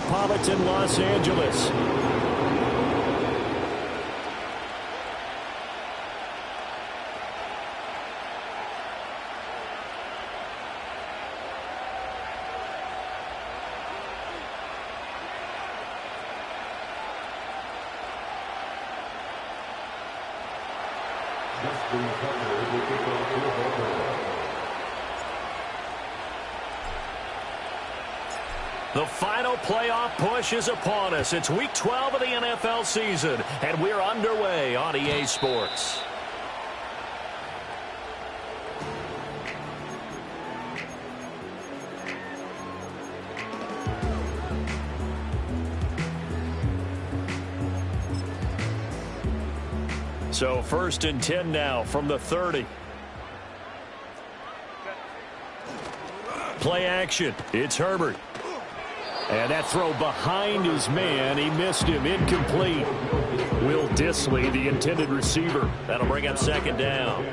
metropolitan Los Angeles. The final playoff push is upon us. It's Week 12 of the NFL season, and we're underway on EA Sports. So 1st and 10 now from the 30. Play action. It's Herbert. And that throw behind his man, he missed him, incomplete. Will Dissly, the intended receiver. That'll bring up 2nd down.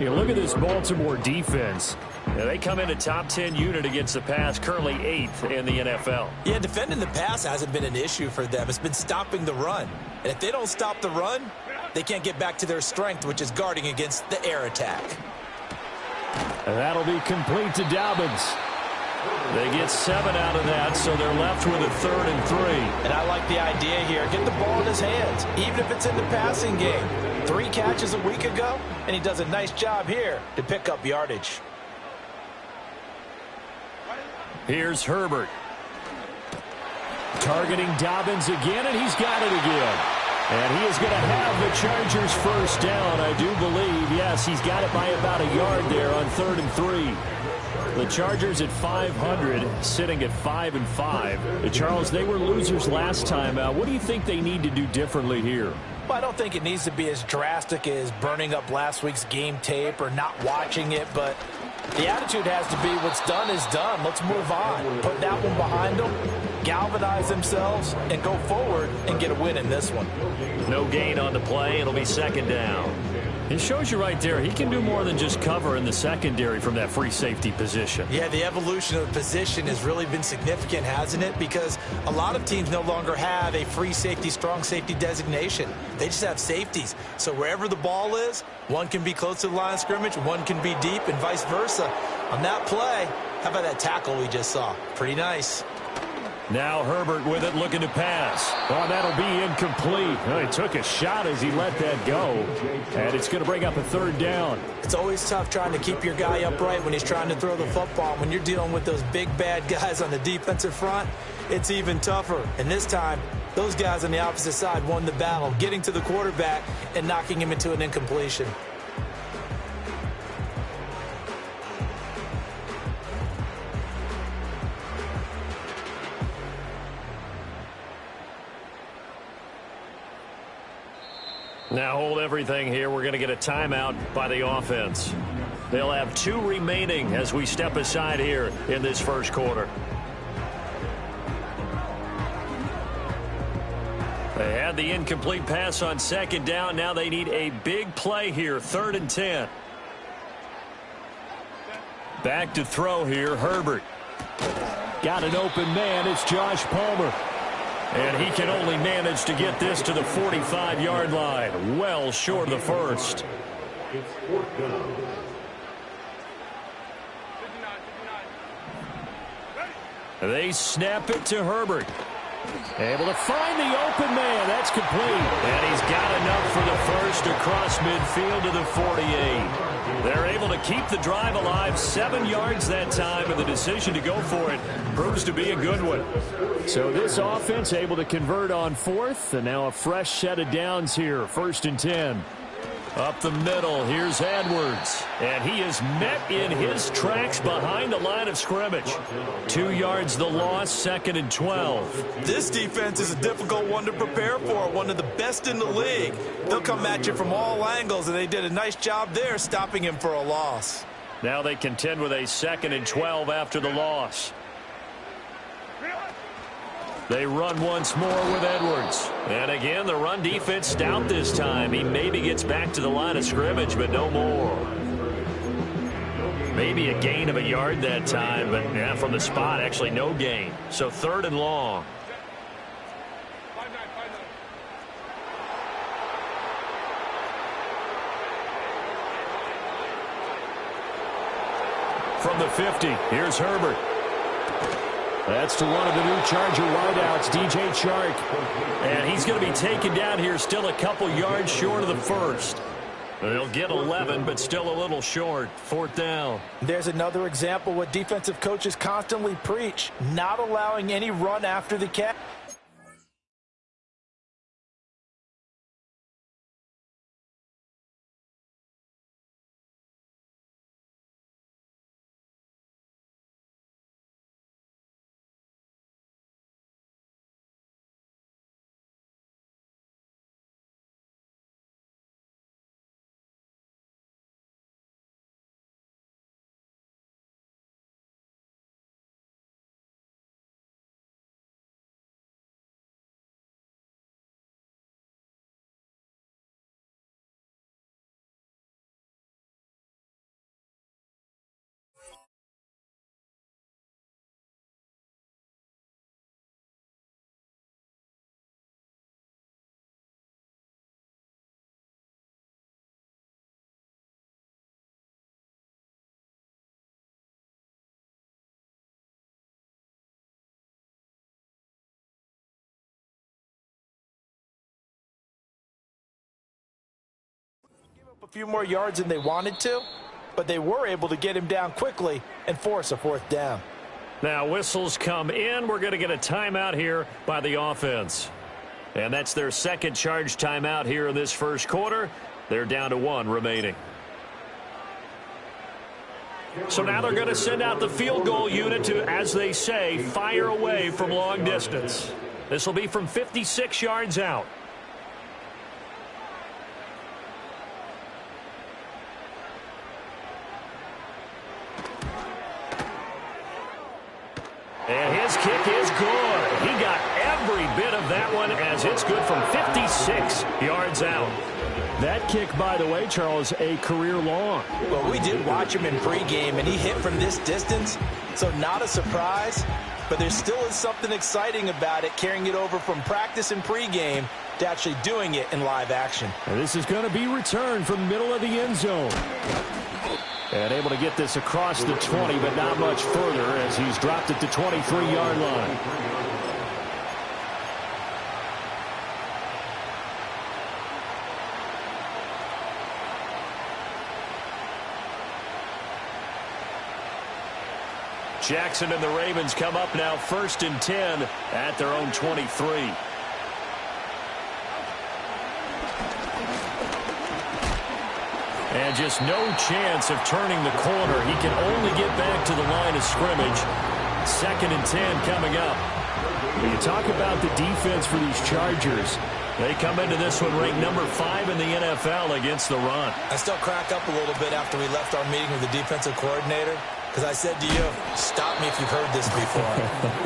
You look at this Baltimore defense. They come in a top 10 unit against the pass, currently 8th in the NFL. Yeah, defending the pass hasn't been an issue for them. It's been stopping the run. And if they don't stop the run, they can't get back to their strength, which is guarding against the air attack. And that'll be complete to Dobbins. They get 7 out of that, so they're left with a 3rd and 3. And I like the idea here. Get the ball in his hands, even if it's in the passing game. 3 catches a week ago, and he does a nice job here to pick up yardage. Here's Herbert. Targeting Dobbins again, and he's got it again. And he is going to have the Chargers 1st down, I do believe. Yes, he's got it by about a yard there on 3rd and 3. The Chargers at 500, sitting at 5-5. Charles, they were losers last time out. What do you think they need to do differently here? Well, I don't think it needs to be as drastic as burning up last week's game tape or not watching it, but the attitude has to be what's done is done. Let's move on. Put that one behind them, galvanize themselves, and go forward and get a win in this one. No gain on the play. It'll be 2nd down. It shows you right there, he can do more than just cover in the secondary from that free safety position. Yeah, the evolution of the position has really been significant, hasn't it? Because a lot of teams no longer have a free safety, strong safety designation. They just have safeties. So wherever the ball is, one can be close to the line of scrimmage, one can be deep, and vice versa. On that play, how about that tackle we just saw? Pretty nice. Now Herbert with it, looking to pass. Oh, that'll be incomplete. Oh, he took a shot as he let that go. And it's going to bring up a 3rd down. It's always tough trying to keep your guy upright when he's trying to throw the football. When you're dealing with those big, bad guys on the defensive front, it's even tougher. And this time, those guys on the opposite side won the battle, getting to the quarterback and knocking him into an incompletion. Now hold everything here. We're going to get a timeout by the offense. They'll have 2 remaining as we step aside here in this 1st quarter. They had the incomplete pass on 2nd down. Now they need a big play here, 3rd and 10. Back to throw here, Herbert. Got an open man. It's Josh Palmer. And he can only manage to get this to the 45-yard line. Well short of the 1st. They snap it to Herbert. Able to find the open man. That's complete. And he's got enough for the 1st across midfield to the 48. They're able to keep the drive alive, 7 yards that time, and the decision to go for it proves to be a good one. So this offense able to convert on 4th, and now a fresh set of downs here, 1st and 10. Up the middle, here's Edwards. And he is met in his tracks behind the line of scrimmage. 2 yards the loss, 2nd and 12. This defense is a difficult one to prepare for, one of the best in the league. They'll come at you from all angles, and they did a nice job there stopping him for a loss. Now they contend with a 2nd and 12 after the loss. They run once more with Edwards. And again, the run defense stout this time. He maybe gets back to the line of scrimmage, but no more. Maybe a gain of a yard that time, but yeah, from the spot, actually no gain. So 3rd and long. From the 50, here's Herbert. That's to one of the new Charger wideouts, DJ Chark. And he's going to be taken down here, still a couple yards short of the first. They'll get 11, but still a little short. 4th down. There's another example what defensive coaches constantly preach, not allowing any run after the catch. A few more yards than they wanted to, but they were able to get him down quickly and force a 4th down. Now whistles come in. We're going to get a timeout here by the offense. And that's their second charge timeout here in this first quarter. They're down to 1 remaining. So now they're going to send out the field goal unit to, as they say, fire away from long distance. This will be from 56 yards out. And his kick is good. He got every bit of that one as it's good from 56 yards out. That kick, by the way, Charles, a career long. Well, we did watch him in pregame, and he hit from this distance, so not a surprise. But there still is something exciting about it, carrying it over from practice and pregame to actually doing it in live action. And this is going to be returned from the middle of the end zone. And able to get this across the 20, but not much further as he's dropped at the 23-yard line. Jackson and the Ravens come up now 1st and 10 at their own 23. And just no chance of turning the corner. He can only get back to the line of scrimmage. 2nd and 10 coming up. When you talk about the defense for these Chargers, they come into this one ranked number 5 in the NFL against the run. I still crack up a little bit after we left our meeting with the defensive coordinator, because I said to you, stop me if you've heard this before.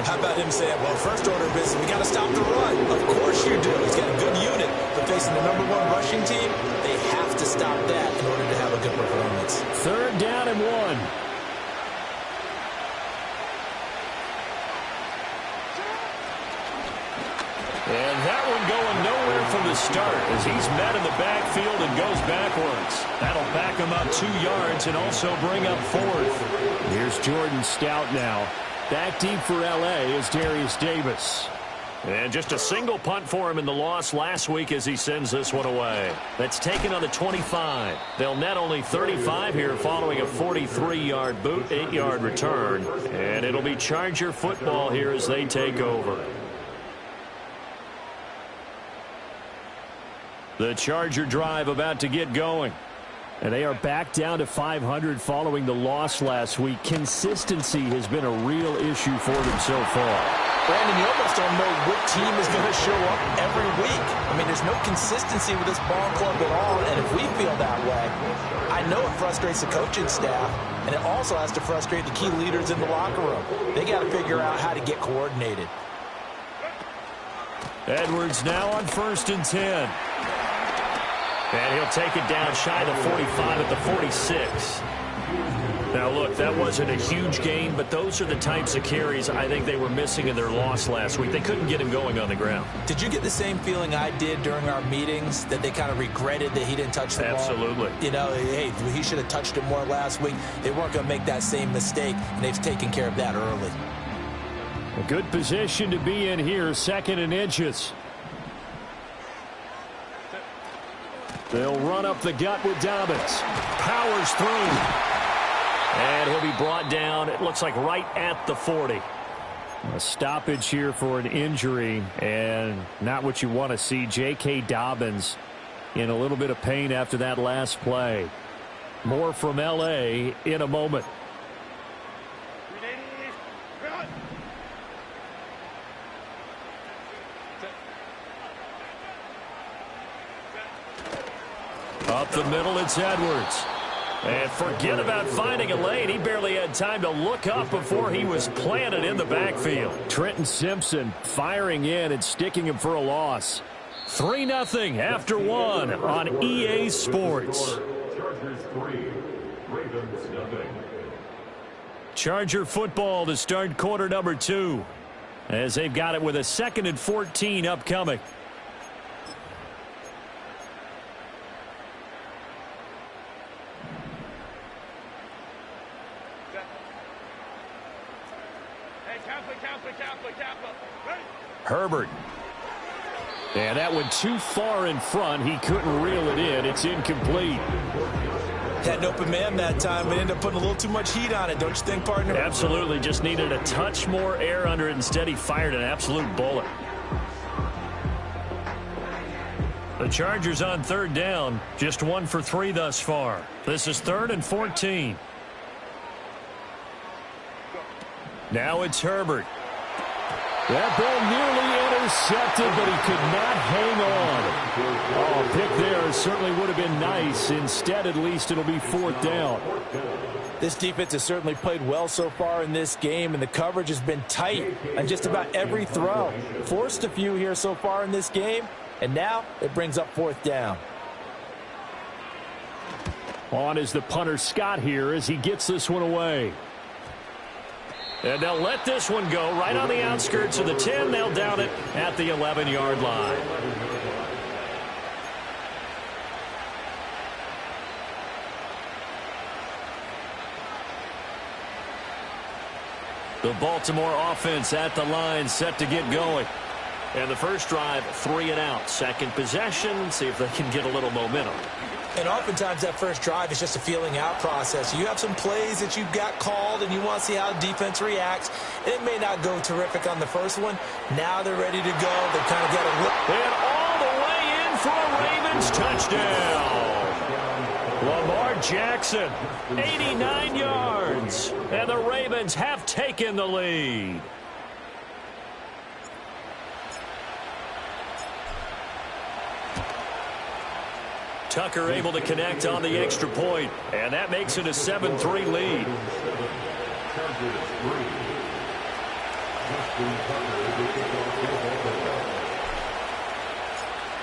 How about him saying, well, first order of business, we got to stop the run. Of course you do. He's got a good unit. But facing the number 1 rushing team, they have to stop that in order to have a good performance. 3rd down and 1. And that one going nowhere from the start as he's met in the backfield and goes backwards. That'll back him up 2 yards and also bring up 4th. Here's Jordan Stout now. Back deep for L.A. is Darius Davis. And just a single punt for him in the loss last week as he sends this one away. That's taken on the 25. They'll net only 35 here following a 43-yard boot, 8-yard return. And it'll be Charger football here as they take over. The Charger drive about to get going. And they are back down to 500 following the loss last week. Consistency has been a real issue for them so far. Brandon, you almost don't know what team is going to show up every week. I mean, there's no consistency with this ball club at all, and if we feel that way, I know it frustrates the coaching staff, and it also has to frustrate the key leaders in the locker room. They got to figure out how to get coordinated. Edwards now on 1st and 10. And he'll take it down shy of the 45 at the 46. Now, look, that wasn't a huge gain, but those are the types of carries I think they were missing in their loss last week. They couldn't get him going on the ground. Did you get the same feeling I did during our meetings, that they kind of regretted that he didn't touch the ball? Absolutely. You know, hey, he should have touched it more last week. They weren't going to make that same mistake, and they've taken care of that early. A good position to be in here, 2nd and inches. They'll run up the gut with Dobbins. Powers through. And he'll be brought down, it looks like right at the 40. A stoppage here for an injury, and not what you want to see. J.K. Dobbins in a little bit of pain after that last play. More from L.A. in a moment. Up the middle, it's Edwards. And forget about finding a lane. He barely had time to look up before he was planted in the backfield. Trenton Simpson firing in and sticking him for a loss. 3-0 after 1 on EA Sports. Charger football to start quarter number 2, as they've got it with a 2nd and 14 upcoming. Herbert. And that one too far in front. He couldn't reel it in. It's incomplete. Had an open man that time, but ended up putting a little too much heat on it, don't you think, partner? Absolutely. Just needed a touch more air under it. Instead, he fired an absolute bullet. The Chargers on 3rd down. Just 1 for 3 thus far. This is 3rd and 14. Now it's Herbert. That ball nearly intercepted, but he could not hang on. Oh, pick there certainly would have been nice. Instead, at least, it'll be 4th down. This defense has certainly played well so far in this game, and the coverage has been tight on just about every throw. Forced a few here so far in this game, and now it brings up 4th down. On is the punter Scott here as he gets this one away. And they'll let this one go right on the outskirts of the 10. They'll down it at the 11-yard line. The Baltimore offense at the line, set to get going. And the first drive, 3 and out. Second possession, see if they can get a little momentum. And oftentimes that first drive is just a feeling out process. You have some plays that you've got called and you want to see how the defense reacts. It may not go terrific on the first one. Now they're ready to go. They've kind of got a look. And all the way in for a Ravens touchdown. Lamar Jackson, 89 yards. And the Ravens have taken the lead. Tucker able to connect on the extra point, and that makes it a 7-3 lead.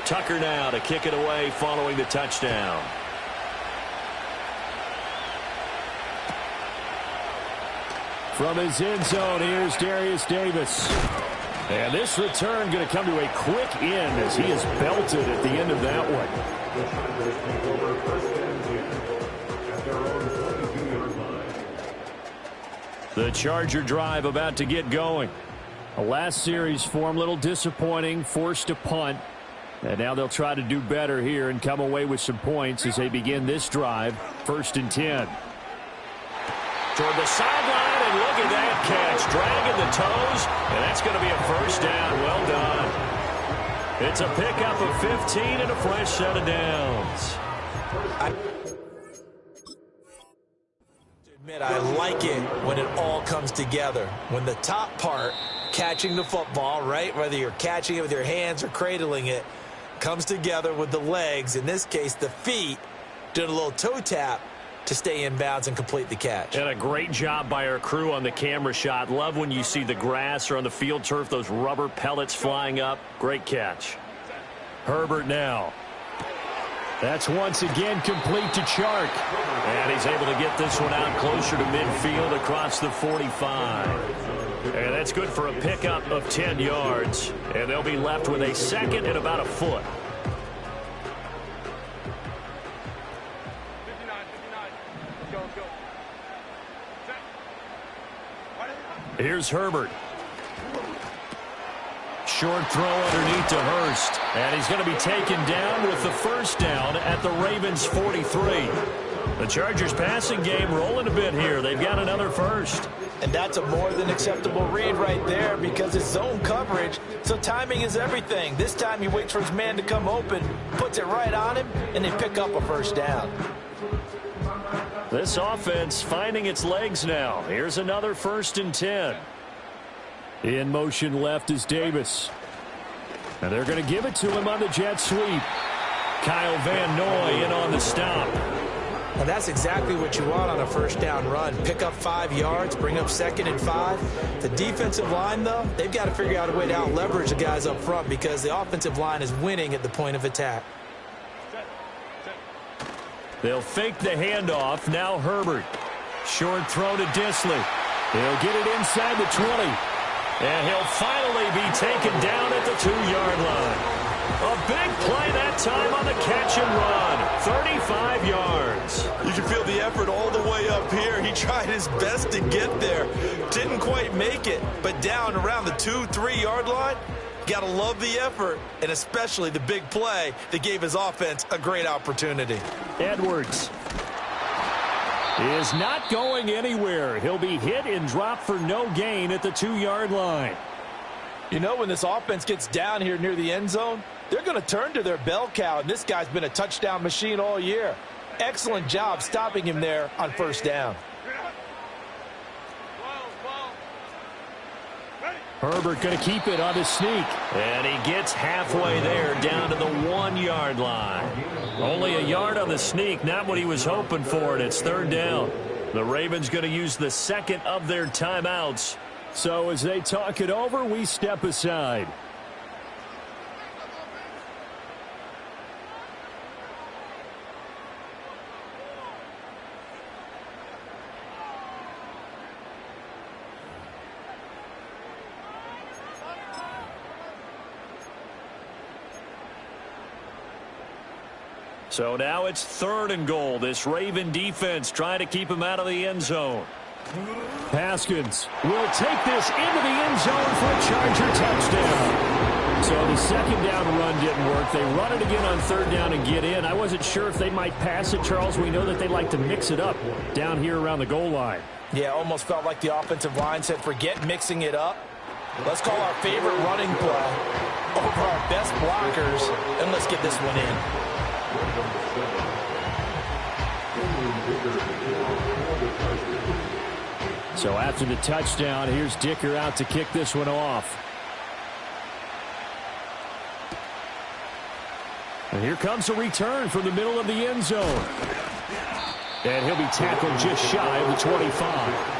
Tucker now to kick it away following the touchdown. From his end zone, here's Darius Davis. And this return going to come to a quick end as he is belted at the end of that one. The Charger drive about to get going. A last series form, a little disappointing, forced to punt. And now they'll try to do better here and come away with some points as they begin this drive. 1st and 10. Toward the sideline, and look at that catch. Dragging the toes, and that's going to be a 1st down. Well done. It's a pickup of 15 and a fresh set of downs. I like it when it all comes together. When the top part, catching the football, right, whether you're catching it with your hands or cradling it, comes together with the legs, in this case the feet, doing a little toe tap to stay in bounds and complete the catch. And a great job by our crew on the camera shot. Love when you see the grass or on the field turf, those rubber pellets flying up. Great catch. Herbert now. That's once again complete to Chark. And he's able to get this one out closer to midfield across the 45. And that's good for a pickup of 10 yards. And they'll be left with a second and about a foot. Here's Herbert. Short throw underneath to Hurst. And he's going to be taken down with the first down at the Ravens' 43. The Chargers passing game rolling a bit here. They've got another first. And that's a more than acceptable read right there because it's zone coverage, so timing is everything. This time he waits for his man to come open, puts it right on him, and they pick up a first down. This offense finding its legs now. Here's another 1st and 10. In motion left is Davis. And they're going to give it to him on the jet sweep. Kyle Van Noy in on the stop. Now that's exactly what you want on a first down run. Pick up 5 yards, bring up 2nd and 5. The defensive line, though, they've got to figure out a way to out-leverage the guys up front because the offensive line is winning at the point of attack. They'll fake the handoff. Now Herbert. Short throw to Disley. He'll get it inside the 20. And he'll finally be taken down at the 2-yard line. A big play that time on the catch and run. 35 yards. You can feel the effort all the way up here. He tried his best to get there. Didn't quite make it. But down around the 2-3 yard line, got to love the effort, and especially the big play that gave his offense a great opportunity. Edwards is not going anywhere. He'll be hit and dropped for no gain at the 2-yard line. You know, when this offense gets down here near the end zone, they're going to turn to their bell cow, and this guy's been a touchdown machine all year. Excellent job stopping him there on first down. Herbert going to keep it on his sneak. And he gets halfway there down to the 1-yard line. Only a yard on the sneak, not what he was hoping for, and it's 3rd down. The Ravens going to use the second of their timeouts. So as they talk it over, we step aside. So now it's 3rd and goal. This Raven defense trying to keep him out of the end zone. Haskins will take this into the end zone for a Charger touchdown. So the 2nd down run didn't work. They run it again on 3rd down and get in. I wasn't sure if they might pass it, Charles. We know that they like to mix it up down here around the goal line. Yeah, almost felt like the offensive line said, forget mixing it up. Let's call our favorite running play over our best blockers, and let's get this one in. So after the touchdown, here's Dicker out to kick this one off. And here comes a return from the middle of the end zone. And he'll be tackled just shy of the 25.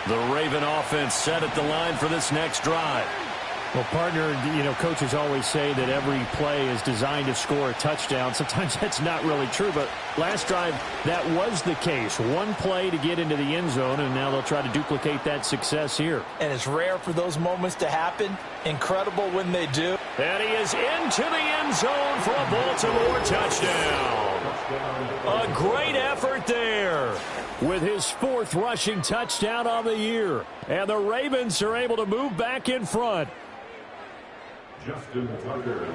The Raven offense set at the line for this next drive. Well, partner, you know, coaches always say that every play is designed to score a touchdown. Sometimes that's not really true, but last drive, that was the case. One play to get into the end zone, and now they'll try to duplicate that success here. And it's rare for those moments to happen. Incredible when they do. And he is into the end zone for a Baltimore touchdown. A great effort there with his 4th rushing touchdown on the year. And the Ravens are able to move back in front.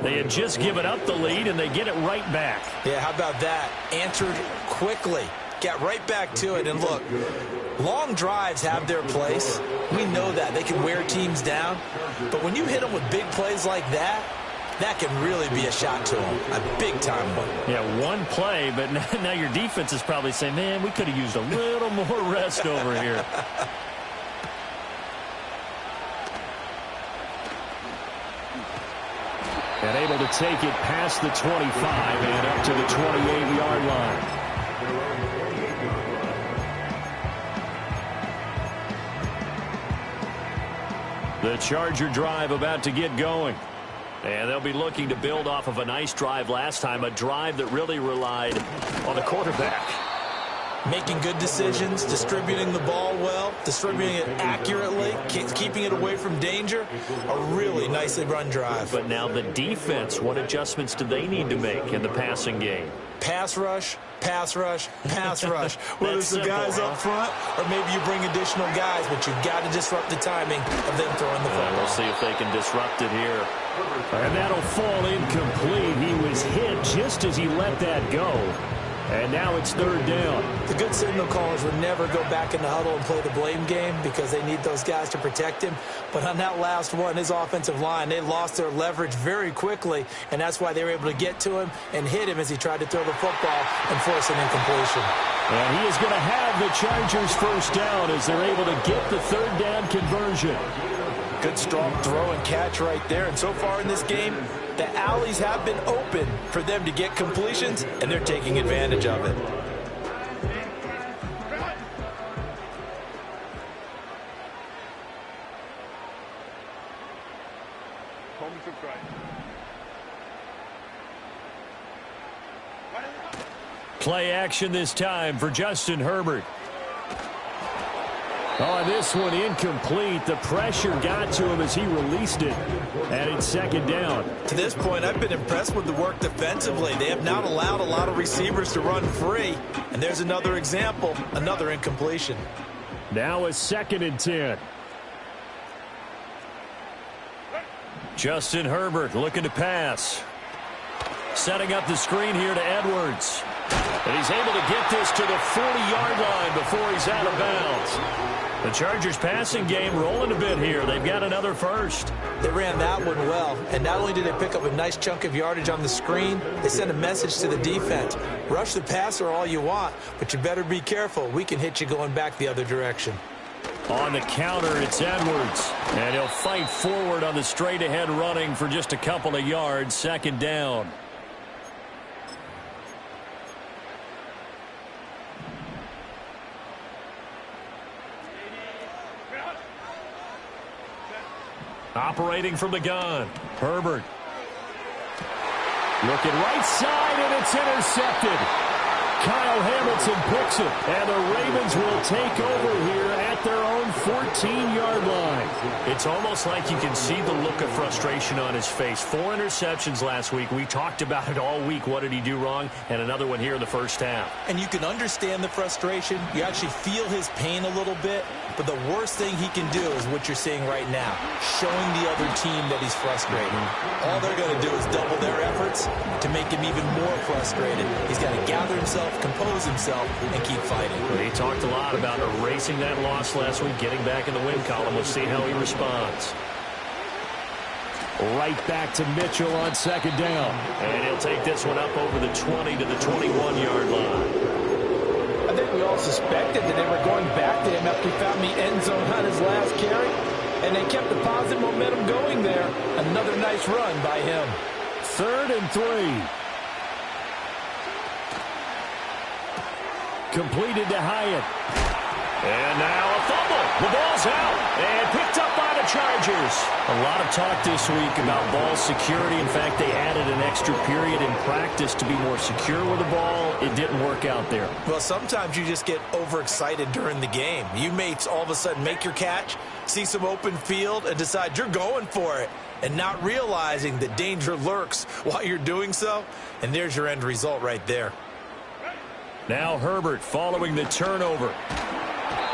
They had just given up the lead, and they get it right back. Yeah, how about that? Answered quickly. Got right back to it. And look, long drives have their place. We know that. They can wear teams down. But when you hit them with big plays like that, that can really be a shot to them. A big-time one. Yeah, one play, but now your defense is probably saying, man, we could have used a little more rest over here. And able to take it past the 25 and up to the 28-yard line. The Charger drive about to get going. And they'll be looking to build off of a nice drive last time, a drive that really relied on the quarterback. Making good decisions, distributing the ball well, distributing it accurately, keeping it away from danger. A really nicely run drive. But now the defense, what adjustments do they need to make in the passing game? Pass rush, pass rush, pass rush. Whether it's the guys up front or maybe you bring additional guys, but you've got to disrupt the timing of them throwing the football. We'll see if they can disrupt it here. And that'll fall incomplete. He was hit just as he let that go. And now it's third down. The good signal callers would never go back in the huddle and play the blame game because they need those guys to protect him. But on that last one, his offensive line, they lost their leverage very quickly, and that's why they were able to get to him and hit him as he tried to throw the football and force an incompletion. And he is going to have the Chargers first down as they're able to get the third down conversion. Good, strong throw and catch right there. And so far in this game, the alleys have been open for them to get completions, and they're taking advantage of it. Play action this time for Justin Herbert. Oh, this one incomplete. The pressure got to him as he released it. And it's second down. To this point, I've been impressed with the work defensively. They have not allowed a lot of receivers to run free. And there's another example, another incompletion. Now a 2nd and 10. Justin Herbert looking to pass. Setting up the screen here to Edwards. And he's able to get this to the 40-yard line before he's out of bounds. The Chargers passing game rolling a bit here. They've got another first. They ran that one well. And not only did they pick up a nice chunk of yardage on the screen, they sent a message to the defense. Rush the passer all you want, but you better be careful. We can hit you going back the other direction. On the counter, it's Edwards. And he'll fight forward on the straight-ahead running for just a couple of yards. Second down. Operating from the gun, Herbert. Looking right side, and it's intercepted. Kyle Hamilton picks it, and the Ravens will take over here at their own 14-yard line. It's almost like you can see the look of frustration on his face. 4 interceptions last week. We talked about it all week. What did he do wrong? And another one here in the first half. And you can understand the frustration. You actually feel his pain a little bit. But the worst thing he can do is what you're seeing right now, showing the other team that he's frustrated. All they're going to do is double their efforts to make him even more frustrated. He's got to gather himself, compose himself, and keep fighting. He talked a lot about erasing that loss last week, getting back in the win column. We'll see how he responds. Right back to Mitchell on second down. And he'll take this one up over the 20 to the 21-yard line. I think we all suspected that they were going back to him after he found the end zone on his last carry, and they kept the positive momentum going there. Another nice run by him. 3rd and 3. Completed to Hyatt. And now a fumble. The ball's out and picked up by the Chargers. A lot of talk this week about ball security. In fact, they added an extra period in practice to be more secure with the ball. It didn't work out there. Well, sometimes you just get overexcited during the game. You may all of a sudden make your catch, see some open field, and decide you're going for it, and not realizing that danger lurks while you're doing so. And there's your end result right there. Now Herbert following the turnover.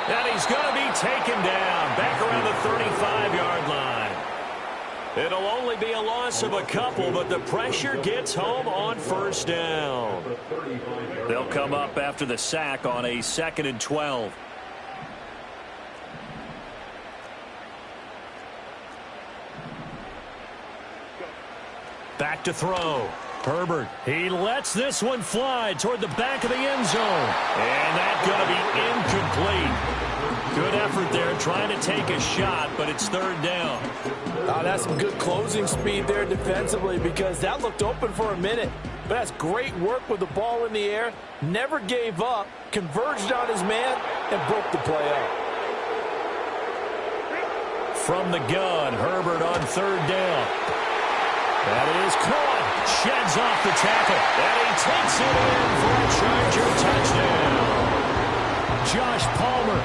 And he's going to be taken down back around the 35-yard line. It'll only be a loss of a couple, but the pressure gets home on first down. They'll come up after the sack on a 2nd and 12. Back to throw. Herbert, he lets this one fly toward the back of the end zone. And that's going to be incomplete. Good effort there trying to take a shot, but it's third down. Oh, that's some good closing speed there defensively because that looked open for a minute. But that's great work with the ball in the air. Never gave up, converged on his man, and broke the play up. from the gun. Herbert on third down. That is caught. Sheds off the tackle. And he takes it in for a Charger touchdown. Josh Palmer,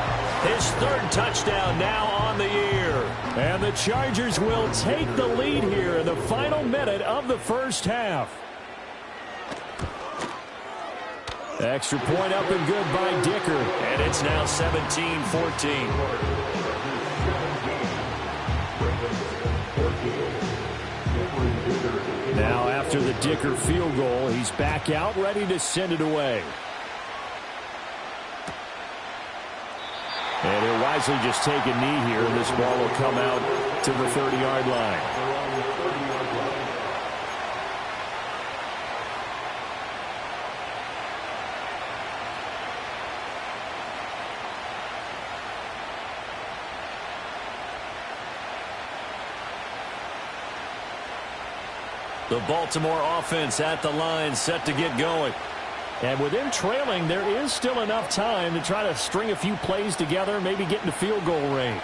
his third touchdown now on the year. And the Chargers will take the lead here in the final minute of the first half. Extra point up and good by Dicker. And it's now 17-14. Now after the Dicker field goal, he's back out ready to send it away. And he'll wisely just take a knee here, and this ball will come out to the 30-yard line. The Baltimore offense at the line, set to get going. And with them trailing, there is still enough time to try to string a few plays together, maybe get into field goal range.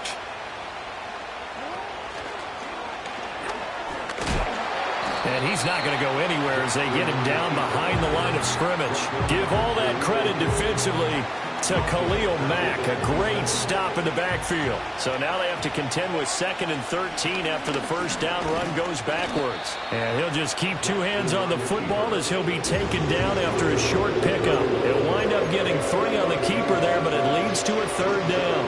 And he's not going to go anywhere as they get him down behind the line of scrimmage. Give all that credit defensively to Khalil Mack. A great stop in the backfield. So now they have to contend with 2nd and 13 after the first down run goes backwards. And he'll just keep two hands on the football as he'll be taken down after a short pickup. He'll wind up getting 3 on the keeper there, but it leads to a third down.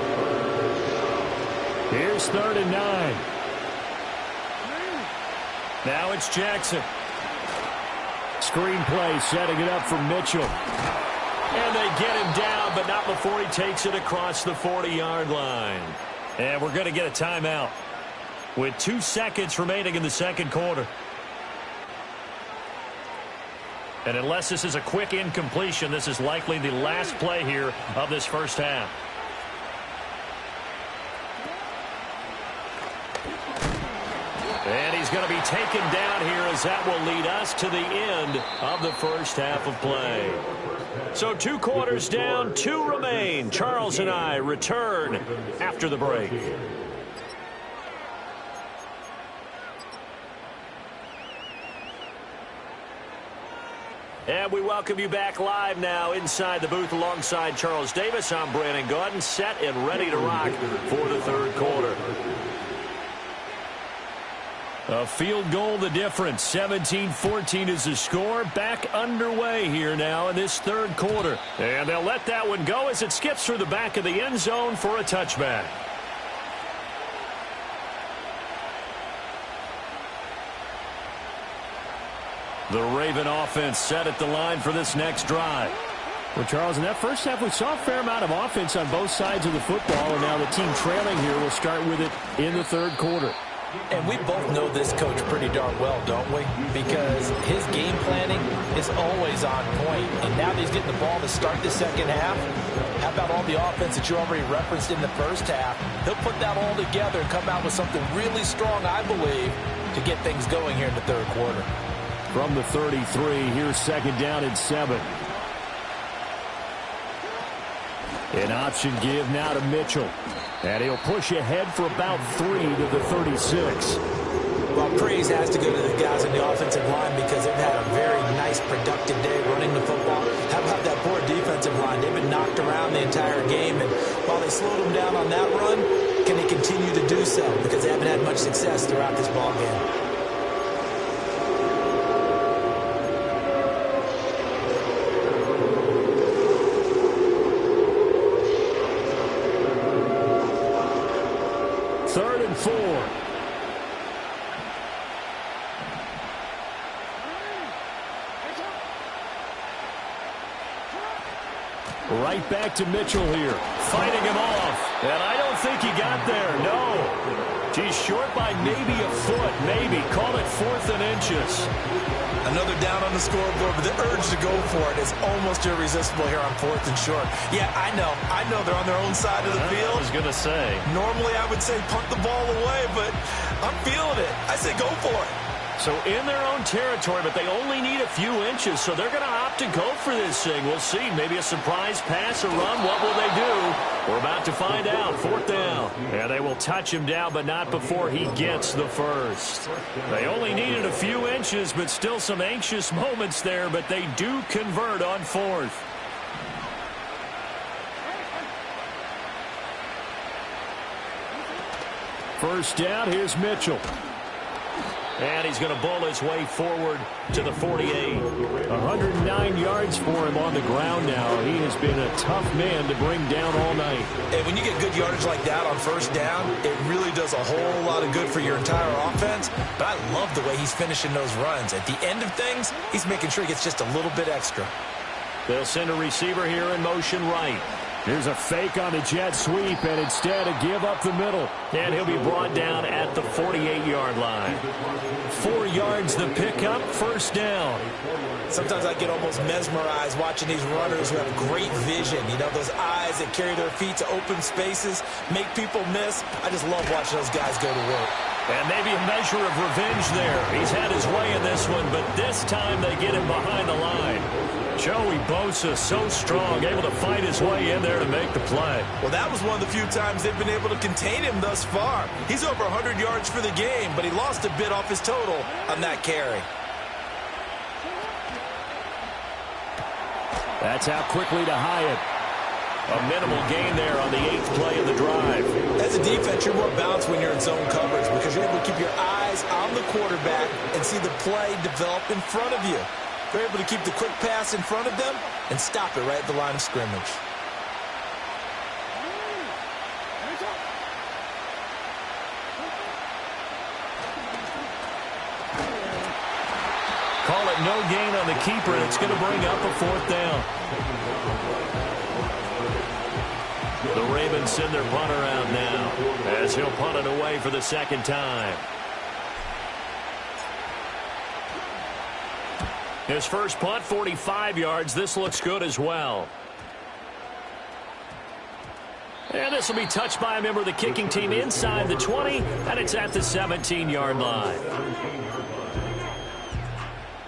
Here's 3rd and 9. Now it's Jackson. Screen play, setting it up for Mitchell. And they get him down, but not before he takes it across the 40-yard line. And we're going to get a timeout with 2 seconds remaining in the second quarter. And unless this is a quick incompletion, this is likely the last play here of this first half. And he's going to be taken down here as that will lead us to the end of the first half of play. So 2 quarters down, 2 remain. Charles and I return after the break. And we welcome you back live now inside the booth alongside Charles Davis. I'm Brandon Gaudin, set and ready to rock for the third quarter. A field goal the difference. 17-14 is the score. Back underway here now in this third quarter. And they'll let that one go as it skips through the back of the end zone for a touchback. The Raven offense set at the line for this next drive. Well, Charles, in that first half, we saw a fair amount of offense on both sides of the football, and now the team trailing here will start with it in the third quarter. And we both know this coach pretty darn well, don't we? Because his game planning is always on point. And now that he's getting the ball to start the second half, how about all the offense that you already referenced in the first half? He'll put that all together and come out with something really strong, I believe, to get things going here in the third quarter. From the 33, here's 2nd down and 7. An option give now to Mitchell. And he'll push ahead for about 3 to the 36. Well, praise has to go to the guys on the offensive line because they've had a very nice, productive day running the football. How about that poor defensive line? They've been knocked around the entire game, and while they slowed them down on that run, can they continue to do so? Because they haven't had much success throughout this ball game. Right back to Mitchell here, fighting him off. And I don't think he got there, no. He's short by maybe a foot, maybe. Call it 4th and inches. Another down on the scoreboard, but the urge to go for it is almost irresistible here on 4th and short. Yeah, I know they're on their own side of the field. I was going to say. Normally I would say punt the ball away, but I'm feeling it. I say go for it. So in their own territory, but they only need a few inches, so they're going to opt to go for this thing. We'll see. Maybe a surprise pass or run. What will they do? We're about to find out. 4th down. Yeah, they will touch him down, but not before he gets the first. They only needed a few inches, but still some anxious moments there, but they do convert on fourth. First down, here's Mitchell. And he's going to bull his way forward to the 48. 109 yards for him on the ground now. He has been a tough man to bring down all night. And when you get good yardage like that on first down, it really does a whole lot of good for your entire offense. But I love the way he's finishing those runs. At the end of things, he's making sure he gets just a little bit extra. They'll send a receiver here in motion right. Here's a fake on the jet sweep, and instead a give up the middle. And he'll be brought down at the 48-yard line. 4 yards the pickup, first down. Sometimes I get almost mesmerized watching these runners who have great vision. You know, those eyes that carry their feet to open spaces, make people miss. I just love watching those guys go to work. And maybe a measure of revenge there. He's had his way in this one, but this time they get him behind the line. Joey Bosa, so strong, able to fight his way in there to make the play. Well, that was one of the few times they've been able to contain him thus far. He's over 100 yards for the game, but he lost a bit off his total on that carry. That's out quickly to Hyatt. A minimal gain there on the 8th play of the drive. As a defense, you're more balanced when you're in zone coverage because you're able to keep your eyes on the quarterback and see the play develop in front of you. They're able to keep the quick pass in front of them and stop it right at the line of scrimmage. Call it no gain on the keeper, and it's going to bring up a fourth down. The Ravens send their punter out now as he'll punt it away for the second time. His first punt, 45 yards. This looks good as well. And this will be touched by a member of the kicking team inside the 20, and it's at the 17-yard line.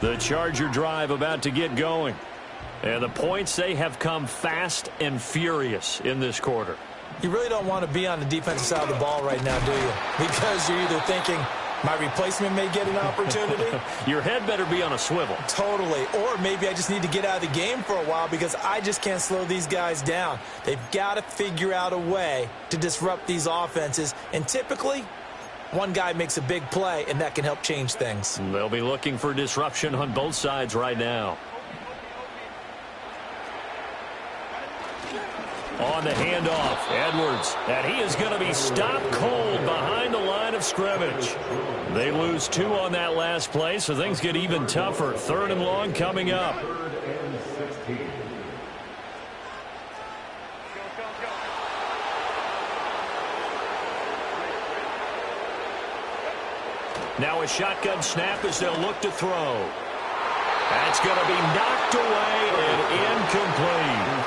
The Charger drive about to get going. And the points, they have come fast and furious in this quarter. You really don't want to be on the defensive side of the ball right now, do you? Because you're either thinking, my replacement may get an opportunity. Your head better be on a swivel. Totally. Or maybe I just need to get out of the game for a while because I just can't slow these guys down. They've got to figure out a way to disrupt these offenses. And typically, one guy makes a big play, and that can help change things. They'll be looking for disruption on both sides right now. On the handoff, Edwards, and he is going to be stopped cold behind the line of scrimmage. They lose 2 on that last play, so things get even tougher. 3rd and long coming up. Now a shotgun snap as they'll look to throw. That's going to be knocked away and incomplete.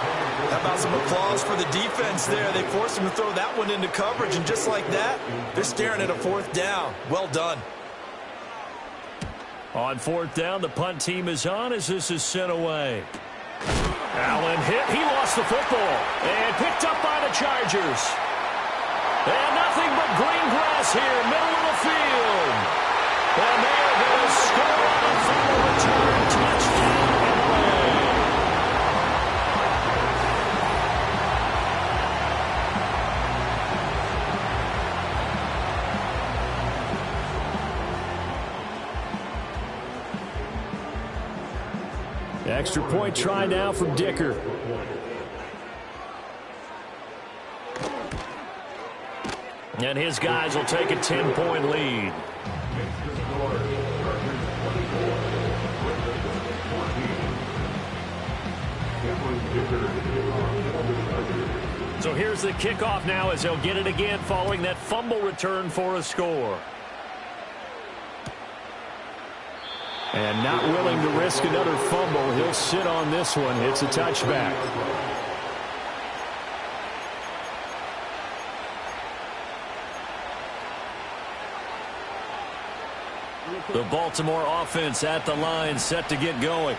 How about some applause for the defense there? They forced him to throw that one into coverage, and just like that, they're staring at a 4th down. Well done. On 4th down, the punt team is on as this is sent away. Allen hit. He lost the football and picked up by the Chargers. And nothing but green grass here, middle of the field. And they are going to score on a fumble return. Touchdown, Illinois. Extra point try now from Dicker. And his guys will take a 10-point lead. So here's the kickoff now as they'll get it again following that fumble return for a score. And not willing to risk another fumble, he'll sit on this one. It's a touchback. The Baltimore offense at the line, set to get going.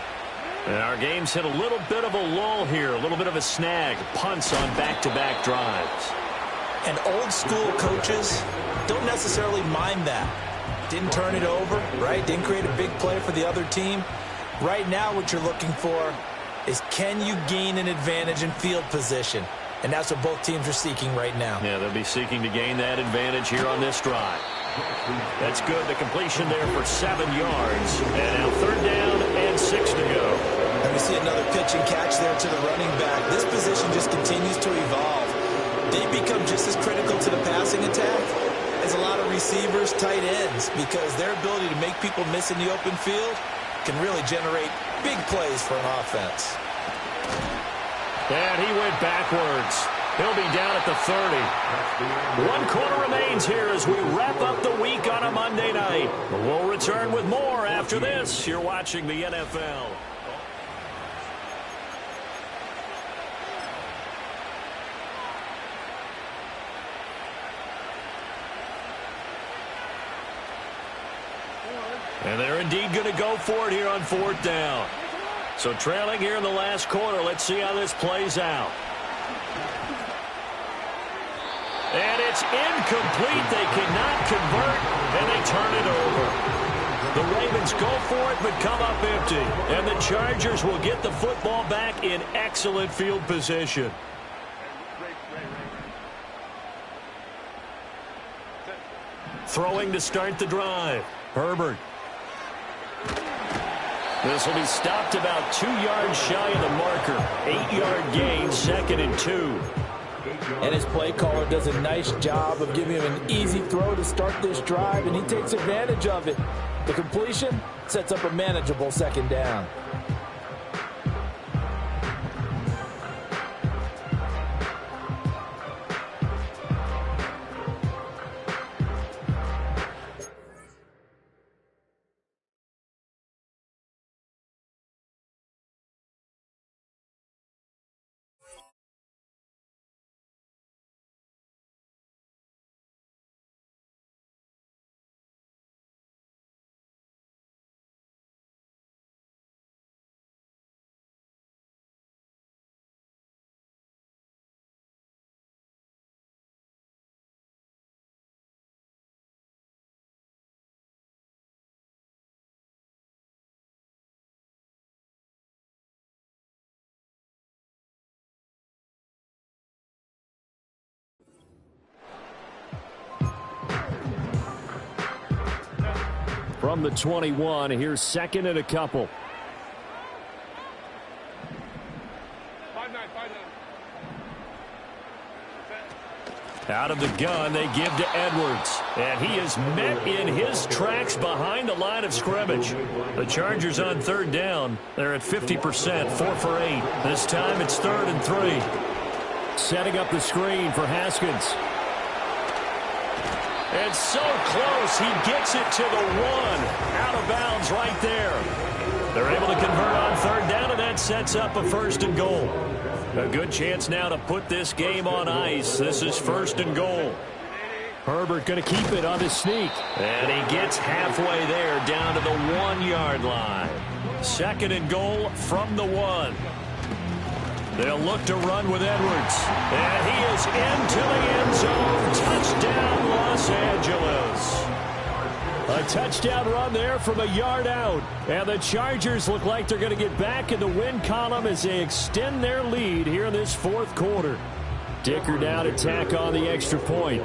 And our game's hit a little bit of a lull here, a little bit of a snag. Punts on back-to-back drives. And old school coaches don't necessarily mind that. Didn't turn it over, right? Didn't create a big play for the other team. Right now what you're looking for is, can you gain an advantage in field position? And that's what both teams are seeking right now. Yeah, they'll be seeking to gain that advantage here on this drive. That's good. The completion there for 7 yards. And now 3rd down and 6 to go. And we see another pitch and catch there to the running back. This position just continues to evolve. They become just as critical to the passing attack as a lot of receivers, tight ends, because their ability to make people miss in the open field can really generate big plays for an offense. And he went backwards. He'll be down at the 30. 1 quarter remains here as we wrap up the week on a Monday night. We'll return with more after this. You're watching the NFL. And they're indeed going to go for it here on 4th down. So trailing here in the last quarter. Let's see how this plays out. And it's incomplete. They cannot convert, and they turn it over. The Ravens go for it but come up empty. And the Chargers will get the football back in excellent field position. Throwing to start the drive. Herbert. This will be stopped about 2 yards shy of the marker. 8-yard gain, 2nd and 2. And his play caller does a nice job of giving him an easy throw to start this drive, and he takes advantage of it. The completion sets up a manageable 2nd down. From the 21, here's 2nd and a couple. Out of the gun, they give to Edwards. And he is met in his tracks behind the line of scrimmage. The Chargers on 3rd down. They're at 50%, 4 for 8. This time it's 3rd and 3. Setting up the screen for Haskins. And so close, he gets it to the 1. Out of bounds right there. They're able to convert on 3rd down, and that sets up a 1st and goal. A good chance now to put this game on ice. This is 1st and goal. Herbert going to keep it on his sneak. And he gets halfway there, down to the 1-yard line. 2nd and goal from the 1. They'll look to run with Edwards. And he is into the end zone. Touchdown, Los Angeles. A touchdown run there from a yard out. And the Chargers look like they're going to get back in the win column as they extend their lead here in this 4th quarter. Dicker down to tack on the extra point.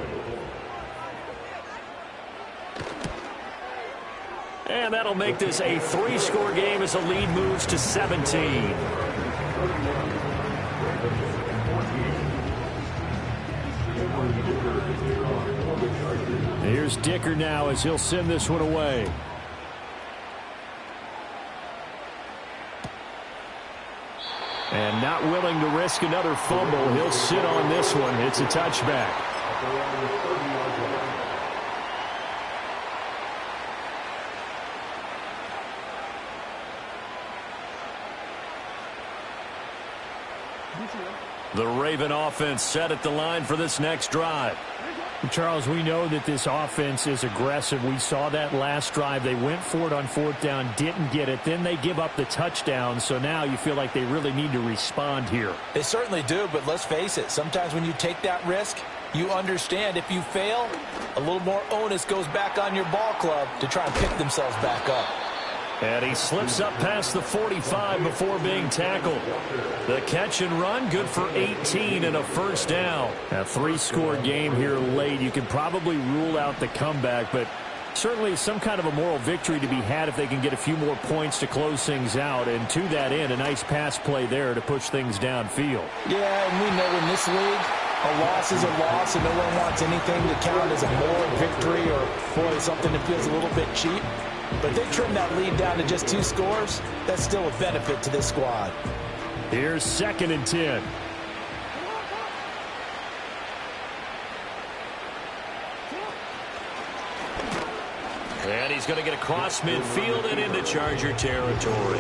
And that'll make this a 3-score game as the lead moves to 17. Here's Dicker now as he'll send this one away. And not willing to risk another fumble, he'll sit on this one. It's a touchback. The Raven offense set at the line for this next drive. Charles, we know that this offense is aggressive. We saw that last drive. They went for it on fourth down, didn't get it. Then they give up the touchdown. So now you feel like they really need to respond here. They certainly do, but let's face it. Sometimes when you take that risk, you understand if you fail, a little more onus goes back on your ball club to try and pick themselves back up. And he slips up past the 45 before being tackled. The catch and run, good for 18 and a first down. A 3-score game here late. You can probably rule out the comeback, but certainly some kind of a moral victory to be had if they can get a few more points to close things out. And to that end, a nice pass play there to push things downfield. Yeah, and we know in this league, a loss is a loss, and no one wants anything to count as a moral victory or, boy, something that feels a little bit cheap. But they trim that lead down to just 2 scores. That's still a benefit to this squad. Here's 2nd and 10. And he's going to get across midfield and into Charger territory.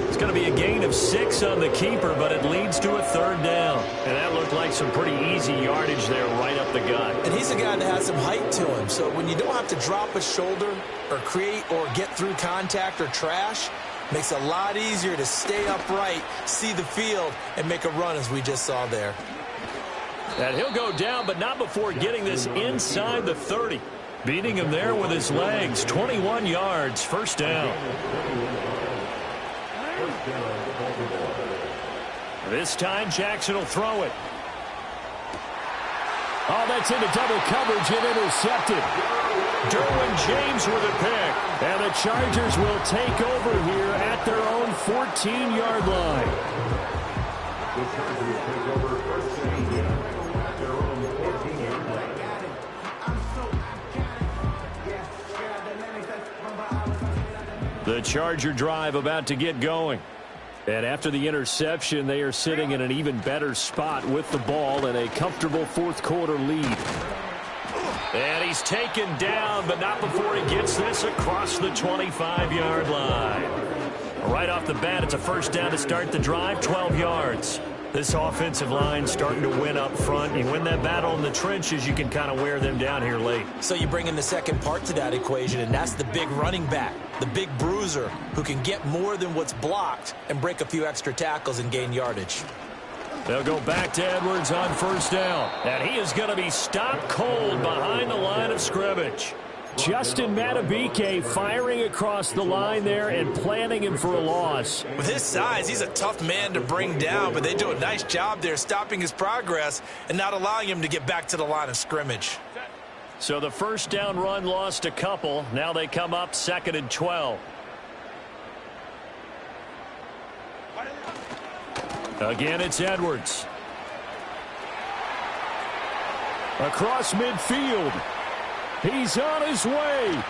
It's going to be a gain of 6 on the keeper, but it leads to a 3rd down. And that looked like some pretty easy yardage there right up the gut. And he's a guy that has some height to him. So when you don't have to drop a shoulder or create or get through contact or trash, makes it a lot easier to stay upright, see the field, and make a run as we just saw there. And he'll go down, but not before getting this inside the 30. Beating him there with his legs. 21 yards, first down. This time Jackson will throw it. Oh, that's into double coverage and intercepted. Derwin James with a pick. And the Chargers will take over here at their own 14-yard line. The Charger drive about to get going. And after the interception, they are sitting in an even better spot with the ball and a comfortable 4th quarter lead. And he's taken down, but not before he gets this across the 25-yard line. Right off the bat, it's a first down to start the drive, 12 yards. This offensive line starting to win up front. You win that battle in the trenches, you can kind of wear them down here late. So you bring in the second part to that equation, and that's the big running back, the big bruiser, who can get more than what's blocked and break a few extra tackles and gain yardage. They'll go back to Edwards on first down. And he is going to be stopped cold behind the line of scrimmage. Justin Matabike firing across the line there and planning him for a loss. With his size, he's a tough man to bring down, but they do a nice job there stopping his progress and not allowing him to get back to the line of scrimmage. So the first down run lost a couple. Now they come up 2nd and 12. Again, it's Edwards. Across midfield. He's on his way.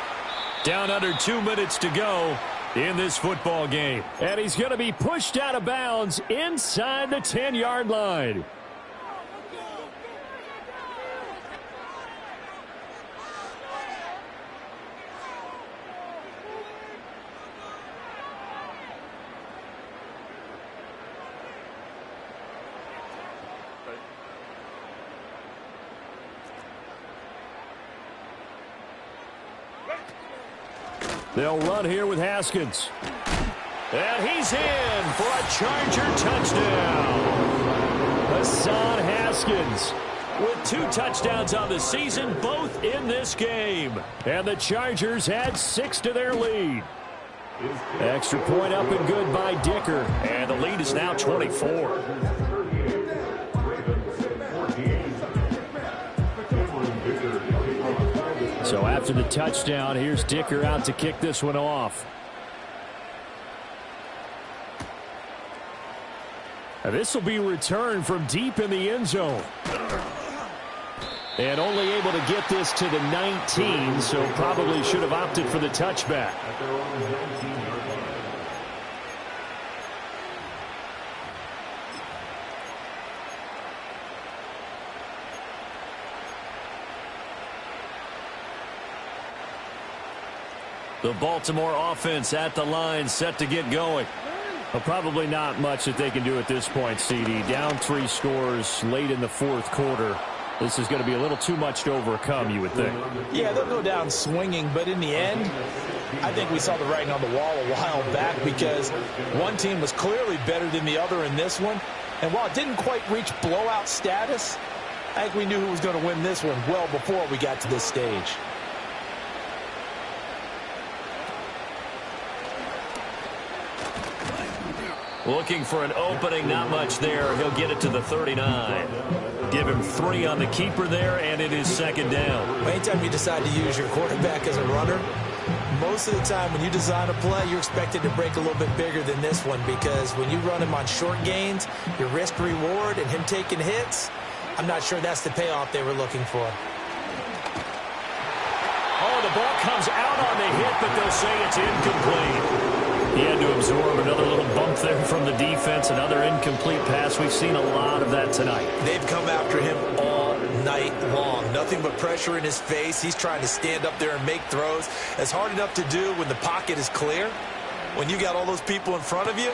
Down under 2 minutes to go in this football game. And he's going to be pushed out of bounds inside the 10-yard line. They'll run here with Haskins. And he's in for a Charger touchdown. Hassan Haskins with 2 touchdowns on the season, both in this game. And the Chargers add 6 to their lead. Extra point up and good by Dicker. And the lead is now 24. So after the touchdown, here's Dicker out to kick this one off. This will be returned from deep in the end zone. And only able to get this to the 19, so probably should have opted for the touchback. The Baltimore offense at the line, set to get going. Well, probably not much that they can do at this point, CD. Down 3 scores late in the 4th quarter. This is going to be a little too much to overcome, you would think. Yeah, they'll go down swinging, but in the end, I think we saw the writing on the wall a while back because one team was clearly better than the other in this one. And while it didn't quite reach blowout status, I think we knew who was going to win this one well before we got to this stage. Looking for an opening, not much there. He'll get it to the 39. Give him 3 on the keeper there, and it is second down. Anytime you decide to use your quarterback as a runner, most of the time when you design a play, you're expected to break a little bit bigger than this one because when you run him on short gains, your risk-reward and him taking hits, I'm not sure that's the payoff they were looking for. Oh, the ball comes out on the hit, but they'll say it's incomplete. He had to absorb another little bump there from the defense, another incomplete pass. We've seen a lot of that tonight. They've come after him all night long. Nothing but pressure in his face. He's trying to stand up there and make throws. It's hard enough to do when the pocket is clear. When you got all those people in front of you,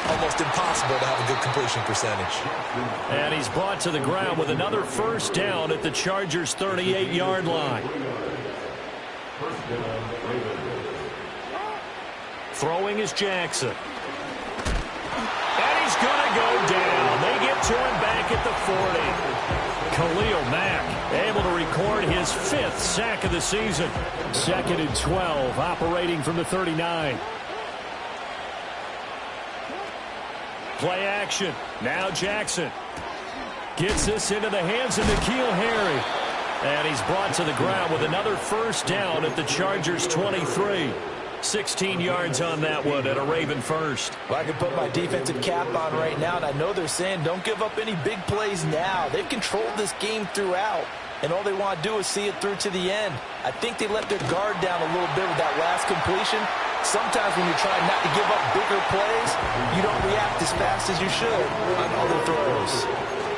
almost impossible to have a good completion percentage. And he's brought to the ground with another first down at the Chargers' 38-yard line. Throwing is Jackson. And he's going to go down. They get to him back at the 40. Khalil Mack able to record his 5th sack of the season. 2nd and 12, operating from the 39. Play action. Now Jackson gets this into the hands of N'Keal Harry. And he's brought to the ground with another first down at the Chargers' 23. 16 yards on that one at a Raven first. Well, I can put my defensive cap on right now, and I know they're saying don't give up any big plays now. They've controlled this game throughout, and all they want to do is see it through to the end. I think they let their guard down a little bit with that last completion. Sometimes when you're trying not to give up bigger plays, you don't react as fast as you should on other throws.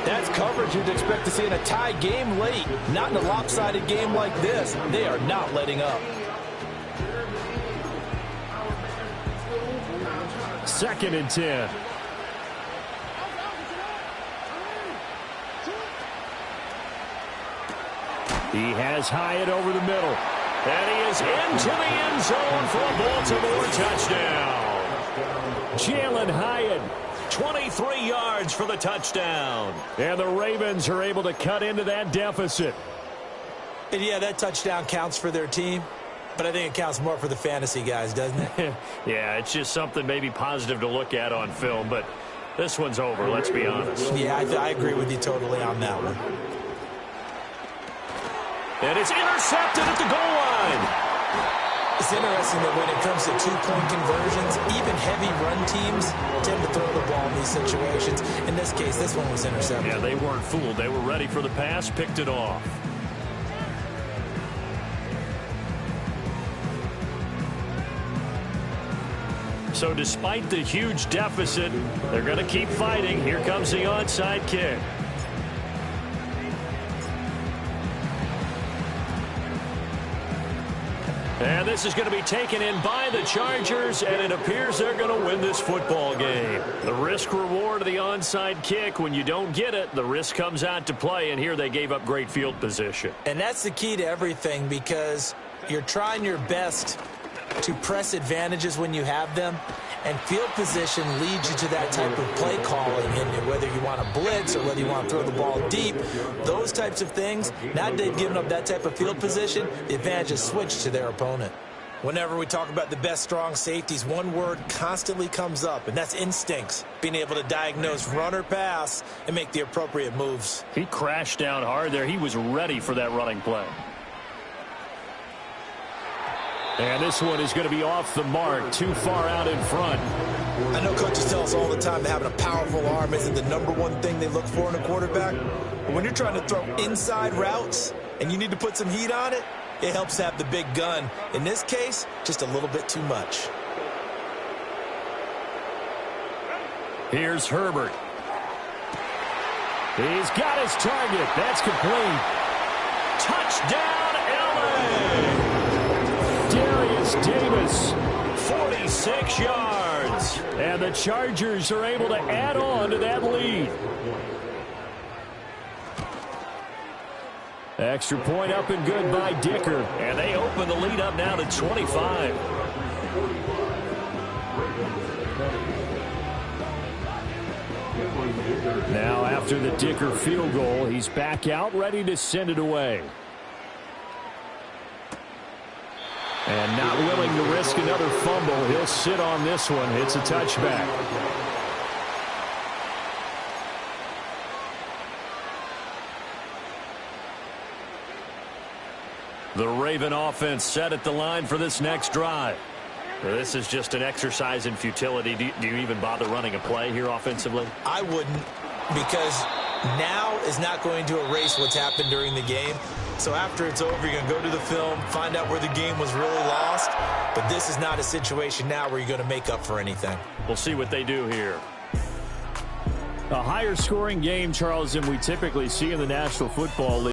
That's coverage you'd expect to see in a tie game late, not in a lopsided game like this. They are not letting up. 2nd and 10. He has Hyatt over the middle. And he is into the end zone for a Baltimore touchdown. Jalen Hyatt, 23 yards for the touchdown. And the Ravens are able to cut into that deficit. And yeah, that touchdown counts for their team. But I think it counts more for the fantasy guys, doesn't it? Yeah, it's just something maybe positive to look at on film, but this one's over, let's be honest. Yeah, I agree with you totally on that one. And it's intercepted at the goal line. It's interesting that when it comes to two-point conversions, even heavy run teams tend to throw the ball in these situations. In this case, this one was intercepted. Yeah, they weren't fooled. They were ready for the pass, picked it off. So despite the huge deficit, they're going to keep fighting. Here comes the onside kick. And this is going to be taken in by the Chargers, and it appears they're going to win this football game. The risk reward of the onside kick, when you don't get it, the risk comes out to play, and here they gave up great field position. And that's the key to everything, because you're trying your best to press advantages when you have them, and field position leads you to that type of play calling. And whether you want to blitz or whether you want to throw the ball deep, those types of things, now that they've given up that type of field position, the advantage is switched to their opponent. Whenever we talk about the best strong safeties, one word constantly comes up, and that's instincts. Being able to diagnose run or pass and make the appropriate moves. He crashed down hard there. He was ready for that running play. And this one is going to be off the mark, too far out in front. I know coaches tell us all the time that having a powerful arm isn't the #1 thing they look for in a quarterback. But when you're trying to throw inside routes and you need to put some heat on it, it helps have the big gun. In this case, just a little bit too much. Here's Herbert. He's got his target. That's complete. Touchdown, LA! Davis, 46 yards. And the Chargers are able to add on to that lead. Extra point up and good by Dicker. And they open the lead up now to 25. Now after the Dicker field goal, he's back out ready to send it away. And not willing to risk another fumble. He'll sit on this one. It's a touchback. The Raven offense set at the line for this next drive. This is just an exercise in futility. Do you even bother running a play here offensively? I wouldn't, because now is not going to erase what's happened during the game. So after it's over, you're going to go to the film, find out where the game was really lost. But this is not a situation now where you're going to make up for anything. We'll see what they do here. A higher scoring game, Charles, than we typically see in the National Football League.